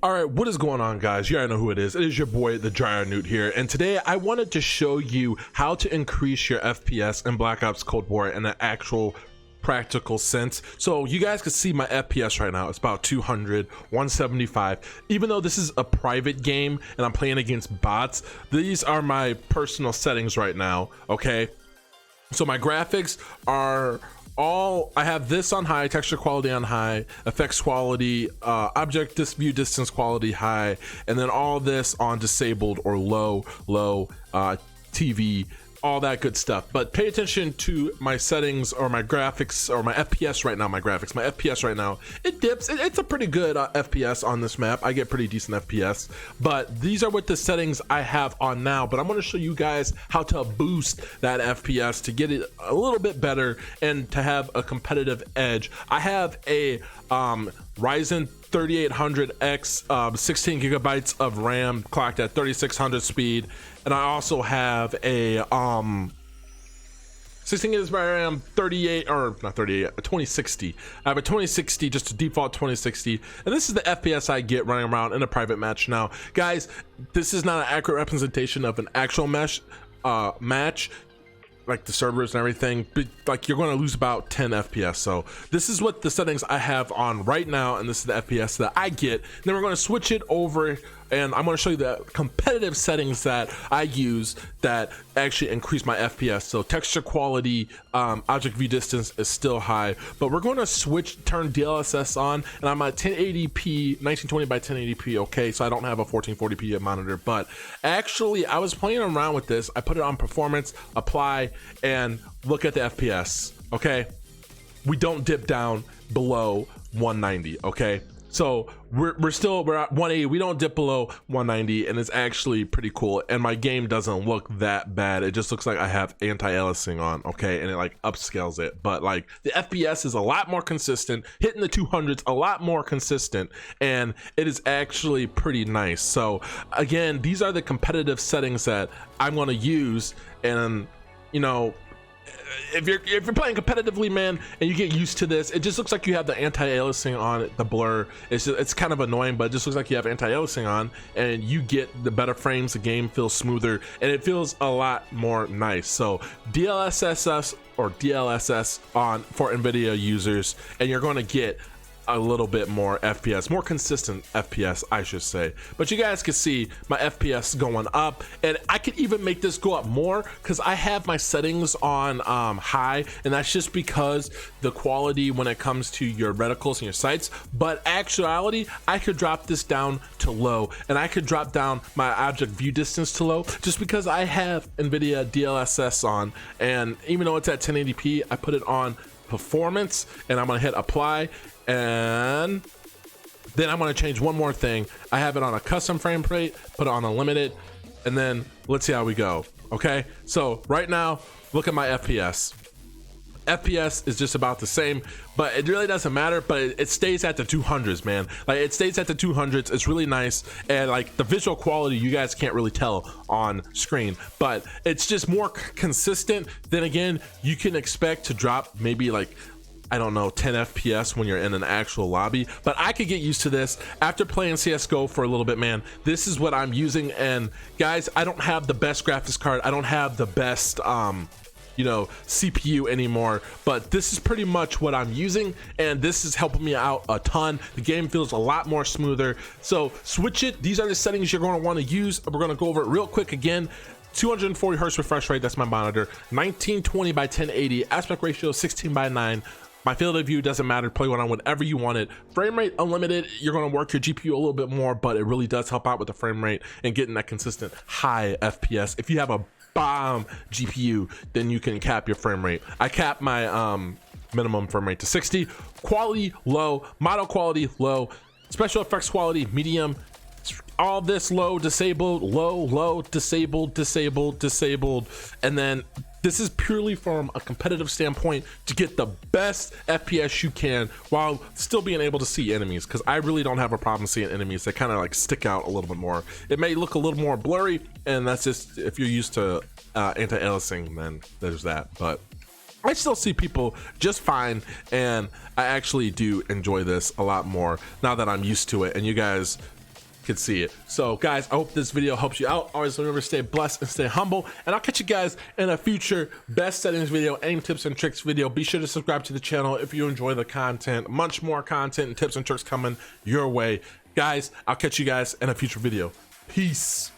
All right, what is going on, guys? You already know who it is. It is your boy, the Dryer Newt here, and today I wanted to show you how to increase your FPS in Black Ops Cold War in an actual practical sense. So you guys can see my FPS right now. It's about 200, 175. Even though this is a private game and I'm playing against bots, these are my personal settings right now, okay? So my graphics are I have this on high, texture quality on high, effects quality, object view distance quality high, and then all this on disabled or low TV, all that good stuff. But pay attention to my settings or my graphics or my FPS right now. My FPS right now, it dips. It's a pretty good FPS on this map. I get pretty decent FPS, but these are what the settings I have on now. But I'm going to show you guys how to boost that FPS to get it a little bit better and to have a competitive edge. I have a Ryzen 3800X, 16 gigabytes of RAM clocked at 3600 speed, and I also have a 16 gigabytes of RAM, 2060. I have a 2060, just a default 2060, and this is the FPS I get running around in a private match. Now, guys, this is not an accurate representation of an actual match, like the servers and everything, but like you're going to lose about 10 FPS. So this is what the settings I have on right now, and this is the FPS that I get. Then we're going to switch it over, and I'm going to show you the competitive settings that I use that actually increase my FPS. So texture quality, object view distance is still high, but we're going to turn DLSS on, and I'm at 1080p, 1920 by 1080p. Okay, so I don't have a 1440p monitor, but actually I was playing around with this. I put it on performance, apply, and look at the FPS. Okay, we don't dip down below 190. Okay, so we're at 180. We don't dip below 190, and it's actually pretty cool. And my game doesn't look that bad. It just looks like I have anti-aliasing on, okay, and it like upscales it. But like the FPS is a lot more consistent, hitting the 200s a lot more consistent, and it is actually pretty nice. So again, these are the competitive settings that I'm going to use, and you know, if you're playing competitively, man, and you get used to this, it just looks like you have the anti-aliasing on it, the blur. It's kind of annoying, but it just looks like you have anti-aliasing on, and you get the better frames. The game feels smoother, and it feels a lot more nice. So DLSS or DLSS on for NVIDIA users, and you're going to get a little bit more FPS, more consistent FPS, I should say. But you guys can see my FPS going up, and I could even make this go up more because I have my settings on high, and that's just because the quality when it comes to your reticles and your sights. But actuality, I could drop this down to low, and I could drop down my object view distance to low just because I have NVIDIA DLSS on, and even though it's at 1080p, I put it on performance, and I'm gonna hit apply. And then I'm going to change one more thing. I have it on a custom frame rate, put it on unlimited, and then let's see how we go. Okay, so right now, look at my FPS. FPS is just about the same, but it really doesn't matter. But it stays at the 200s, man. Like it stays at the 200s. It's really nice, and like the visual quality, you guys can't really tell on screen, but it's just more consistent. Then again, you can expect to drop maybe like, I don't know, 10 FPS when you're in an actual lobby, but I could get used to this after playing CSGO for a little bit, man. This is what I'm using, and guys, I don't have the best graphics card. I don't have the best, you know, CPU anymore, but this is pretty much what I'm using, and this is helping me out a ton. The game feels a lot more smoother, so switch it. These are the settings you're going to want to use. We're going to go over it real quick again. 240 hertz refresh rate, that's my monitor. 1920 by 1080, aspect ratio 16 by 9. My field of view doesn't matter, play on whatever you want it. Frame rate unlimited, you're gonna work your GPU a little bit more, but it really does help out with the frame rate and getting that consistent high FPS. If you have a bomb GPU, then you can cap your frame rate. I cap my minimum frame rate to 60. Quality low, model quality low, special effects quality medium. All this low, disabled, low, disabled, and then this is purely from a competitive standpoint to get the best FPS you can while still being able to see enemies, because I really don't have a problem seeing enemies. They kind of like stick out a little bit more. It may look a little more blurry, and that's just if you're used to anti-aliasing, then there's that. But I still see people just fine, and I actually do enjoy this a lot more now that I'm used to it. And you guys could see it. So guys, I hope this video helps you out. Always remember, stay blessed and stay humble, and I'll catch you guys in a future best settings video, aim tips and tricks video. Be sure to subscribe to the channel if you enjoy the content. Much more content and tips and tricks coming your way. Guys, I'll catch you guys in a future video. Peace.